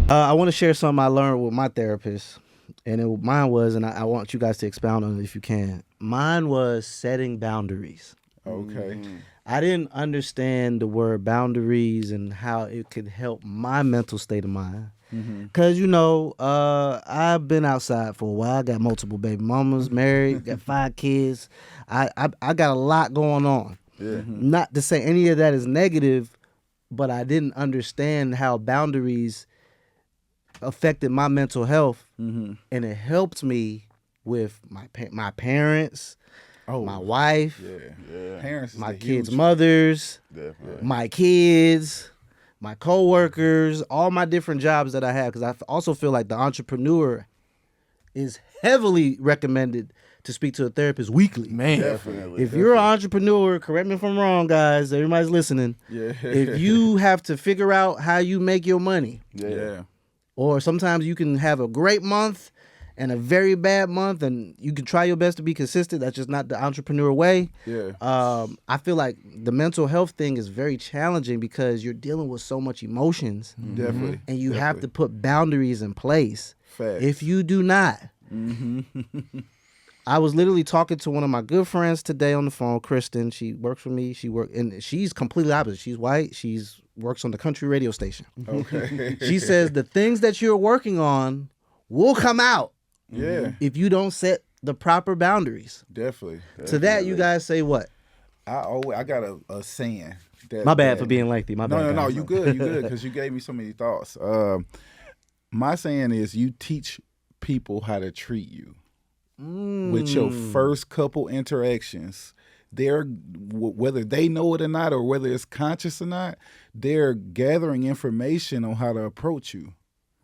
I want to share something I learned with my therapist, and mine was, and I want you guys to expound on it if you can. Mine was setting boundaries. Okay. I didn't understand the word boundaries and how it could help my mental state of mind. Cause I've been outside for a while. I got multiple baby mamas, married, got 5 kids. I got a lot going on. Yeah. Not to say any of that is negative, but I didn't understand how boundaries affected my mental health, and it helped me with my parents, my wife, Parents is my the kids' huge- mothers, Definitely. my kids, my coworkers, all my different jobs that I have. Because I also feel like the entrepreneur is heavily recommended to speak to a therapist weekly. Man. Definitely. If you're an entrepreneur, correct me if I'm wrong, guys. Everybody's listening. Yeah. If you have to figure out how you make your money, Yeah. or sometimes you can have a great month and a very bad month, and you can try your best to be consistent. That's just not the entrepreneur way. Yeah. I feel like the mental health thing is very challenging because you're dealing with so much emotions, Definitely. and you have to put boundaries in place. Facts. If you do not, I was literally talking to one of my good friends today on the phone, Kristen. She works for me. And she's completely opposite. She's white. She's works on the country radio station. Okay. She says the things that you're working on will come out Yeah. if you don't set the proper boundaries. Definitely. To that, you guys say what? I got a saying. My bad for being lengthy. My bad. No, guys. you good. You good because you gave me so many thoughts. My saying is you teach people how to treat you with your first couple interactions. They're whether they know it or not, or whether it's conscious or not, they're gathering information on how to approach you,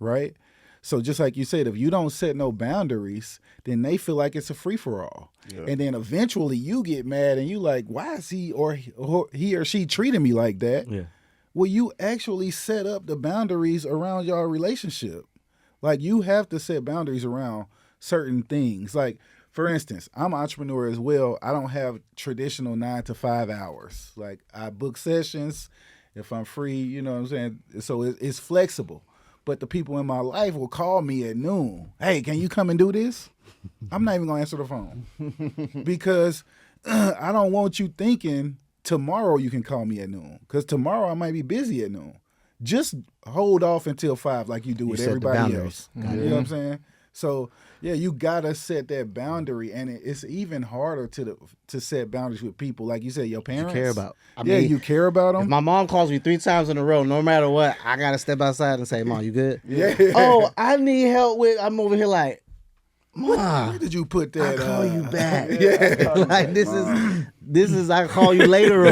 right? So just like you said, if you don't set no boundaries, then they feel like it's a free for all, and then eventually you get mad and you like, why is he or she treating me like that? Yeah. Well, you actually set up the boundaries around your relationship. Like, you have to set boundaries around certain things. Like, for instance, I'm an entrepreneur as well. I don't have traditional 9 to 5 hours. Like, I book sessions if I'm free, you know what I'm saying? So it's flexible. But the people in my life will call me at noon. Hey, can you come and do this? I'm not even going to answer the phone because I don't want you thinking tomorrow you can call me at noon, because tomorrow I might be busy at noon. Just hold off until 5 like you do with set the everybody boundaries. else. You know what I'm saying? So, yeah, you got to set that boundary, and it's even harder to set boundaries with people. Like you said, your parents. You care about. You care about them. If my mom calls me 3 times in a row, no matter what, I got to step outside and say, Mom, you good? Yeah. Oh, I need help with, I'm over here like, Mom, Where did you put that? I call you back. Yeah. Like, this is I call you later.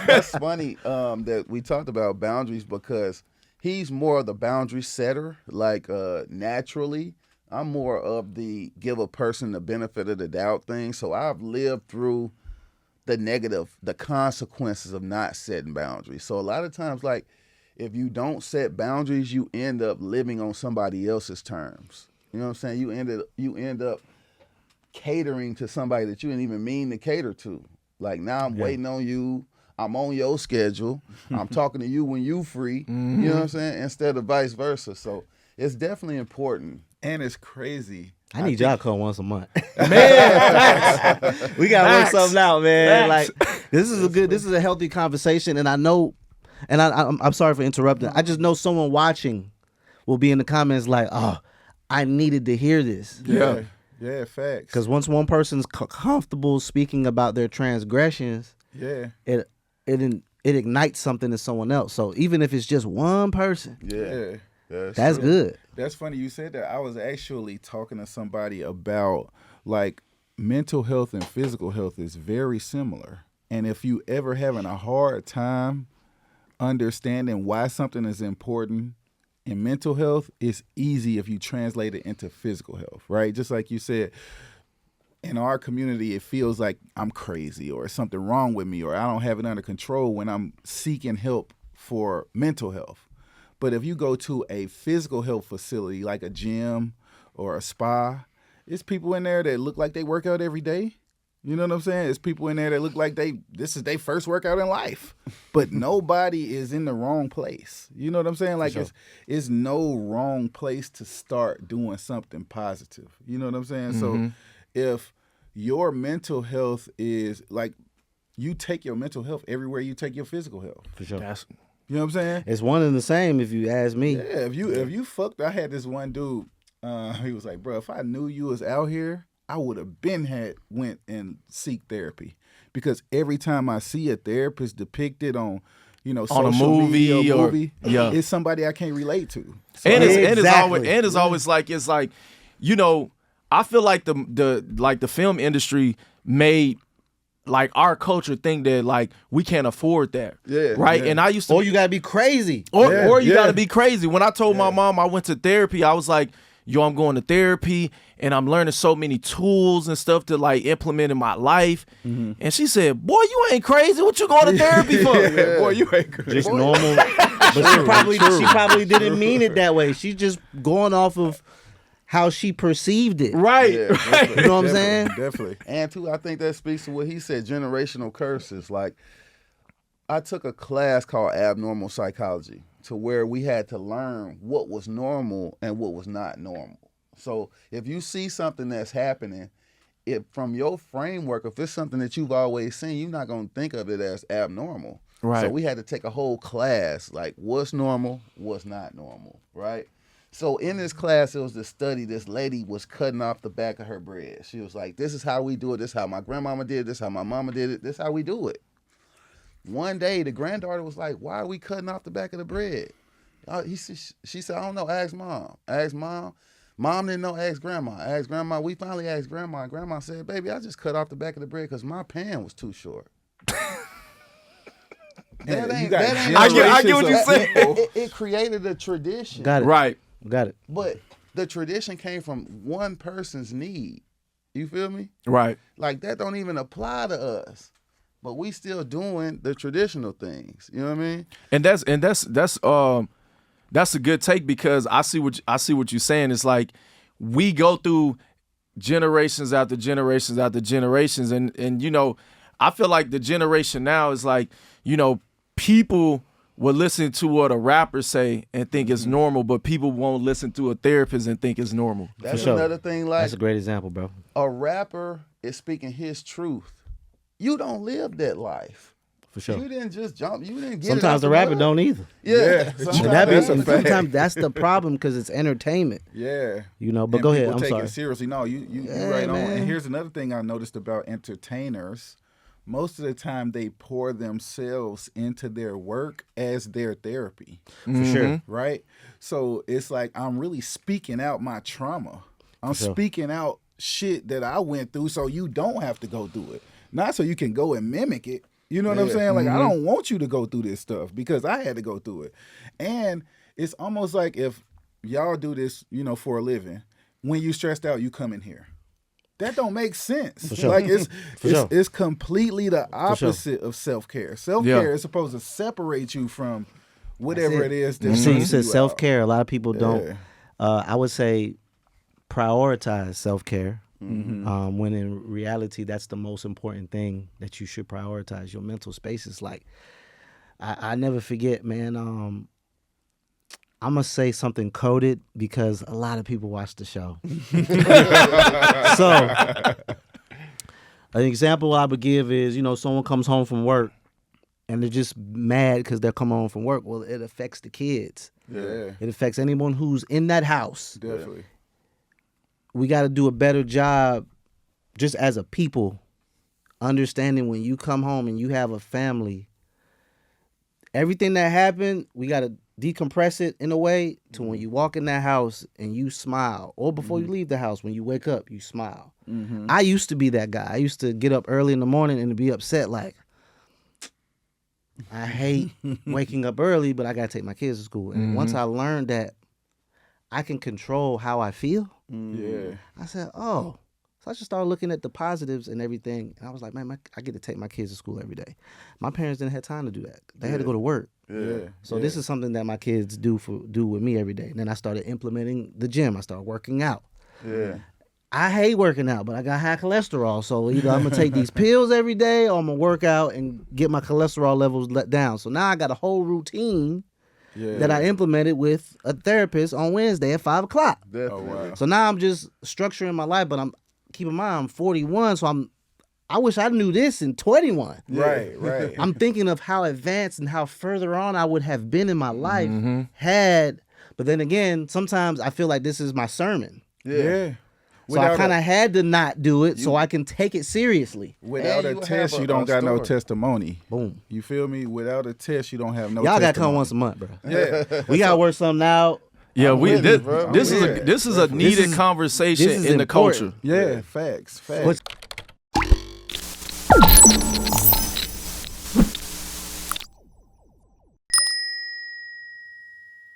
That's funny that we talked about boundaries, because he's more of the boundary setter, like naturally. I'm more of the give a person the benefit of the doubt thing. So I've lived through the negative, the consequences of not setting boundaries. So a lot of times, like, if you don't set boundaries, you end up living on somebody else's terms. You know what I'm saying? You end up catering to somebody that you didn't even mean to cater to. Like, now I'm waiting on you. I'm on your schedule. I'm talking to you when you free. You know what I'm saying? Instead of vice versa. So it's definitely important. And it's crazy. I need y'all to call once a month. Man, we gotta work something out, man. Like, this is a healthy conversation, and I know, and I'm sorry for interrupting. I just know someone watching will be in the comments like, oh, I needed to hear this. Yeah, facts. Because once one person's comfortable speaking about their transgressions, it ignites something in someone else. So even if it's just one person, that's true. good. That's funny you said that. I was actually talking to somebody about, like, mental health and physical health is very similar. And if you ever having a hard time understanding why something is important in mental health, it's easy if you translate it into physical health, right? Just like you said, in our community, it feels like I'm crazy or something wrong with me or I don't have it under control when I'm seeking help for mental health. But if you go to a physical health facility like a gym or a spa, it's people in there that look like they work out every day, You know what I'm saying? It's people in there that look like this is their first workout in life. But nobody is in the wrong place. You know what I'm saying? Like it's no wrong place to start doing something positive. You know what I'm saying? So if your mental health is like, you take your mental health everywhere you take your physical health. For sure. You know what I'm saying? It's one and the same if you ask me. Yeah, if you fucked, I had this one dude, he was like, bro, if I knew you was out here, I would have went and seek therapy, because every time I see a therapist depicted on, social a movie media or it's somebody I can't relate to. So And it's always like, I feel like the film industry made like our culture think that like we can't afford that. Yeah. Right. Yeah. And I used to, Or you gotta be crazy. or you gotta be crazy. When I told my mom I went to therapy, I was like, yo, I'm going to therapy and I'm learning so many tools and stuff to like implement in my life. And she said, boy, you ain't crazy. What you going to therapy for? Boy, you ain't crazy. Just normal. But she probably didn't mean it that way. She's just going off of how she perceived it. Right. Yeah, Right. You know what I'm saying? Definitely. And too, I think that speaks to what he said, generational curses. Like, I took a class called abnormal psychology, to where we had to learn what was normal and what was not normal. So if you see something that's happening, from your framework, if it's something that you've always seen, you're not going to think of it as abnormal. Right. So we had to take a whole class, like what's normal, what's not normal, right? So in this class, it was this study. This lady was cutting off the back of her bread. She was like, this is how we do it. This is how my grandmama did it. This is how my mama did it. This is how we do it. One day, the granddaughter was like, why are we cutting off the back of the bread? She said, I don't know. Ask mom. Ask mom. Mom didn't know. Ask grandma. Ask grandma. We finally asked grandma. And grandma said, baby, I just cut off the back of the bread because my pan was too short. I get what you're saying. It created a tradition. Got it. Right. Got it. But the tradition came from one person's need. You feel me? Right. Like, that don't even apply to us. But we still doing the traditional things. You know what I mean? And that's a good take, because I see what you're saying. It's like we go through generations after generations after generations, and I feel like the generation now is like, people will listen to what a rapper say and think it's normal, but people won't listen to a therapist and think it's normal. That's sure. another thing. Like, That's a great example, bro. a rapper is speaking his truth. You don't live that life. For sure. You didn't just jump. You didn't get it. Sometimes out the rapper mud. don't either. Yeah. Sometimes that's the problem, because it's entertainment. Yeah. But And go ahead. people I'm take sorry. it seriously. No, you Yeah, right on. man. And here's another thing I noticed about entertainers. Most of the time, they pour themselves into their work as their therapy. For sure. Right? So it's like, I'm really speaking out my trauma. I'm speaking out shit that I went through, so you don't have to go through it. Not so you can go and mimic it. You know what I'm saying? Like, I don't want you to go through this stuff because I had to go through it. And it's almost like if y'all do this, for a living, when you stressed out, you come in here. That don't make sense. For sure. Like, sure. it's completely the opposite of self-care. Self-care is supposed to separate you from whatever it is. You said self-care. A lot of people don't. Yeah. I would say prioritize self-care. When in reality, that's the most important thing that you should prioritize. Your mental space is like, I never forget, man. I'm gonna say something coded because a lot of people watch the show. So, an example I would give is, someone comes home from work and they're just mad because they're coming home from work. Well, it affects the kids. Yeah. It affects anyone who's in that house. Definitely. We got to do a better job just as a people understanding when you come home and you have a family, everything that happened, we got to decompress it in a way to when you walk in that house and you smile, or before you leave the house, when you wake up, you smile. I used to be that guy. I used to get up early in the morning and be upset like, I hate waking up early, but I got to take my kids to school. And once I learned that I can control how I feel, Yeah. I said, oh. So I just started looking at the positives and everything. And I was like, man, I get to take my kids to school every day. My parents didn't have time to do that. They had to go to work. Yeah. So this is something that my kids do with me every day. And then I started implementing the gym. I started working out. Yeah. I hate working out, but I got high cholesterol. So either I'm gonna take these pills every day, or I'm gonna work out and get my cholesterol levels let down. So now I got a whole routine that I implemented with a therapist on Wednesday at 5 o'clock. Definitely. wow. So now I'm just structuring my life, but I'm keep in mind I'm 41, so I wish I knew this in 21. Right. I'm thinking of how advanced and how further on I would have been in my life had. But then again, sometimes I feel like this is my sermon. Yeah. So I kind of had to not do it so I can take it seriously. Without And a you test, have you don't got no story. testimony. Boom. You feel me? Without a test, you don't have no Y'all got to testimony. come once a month, bro. Yeah. We got to work something out. Yeah, with it, bro. this is with a it. this is a needed is- conversation this is in the important. culture. Yeah, facts. What's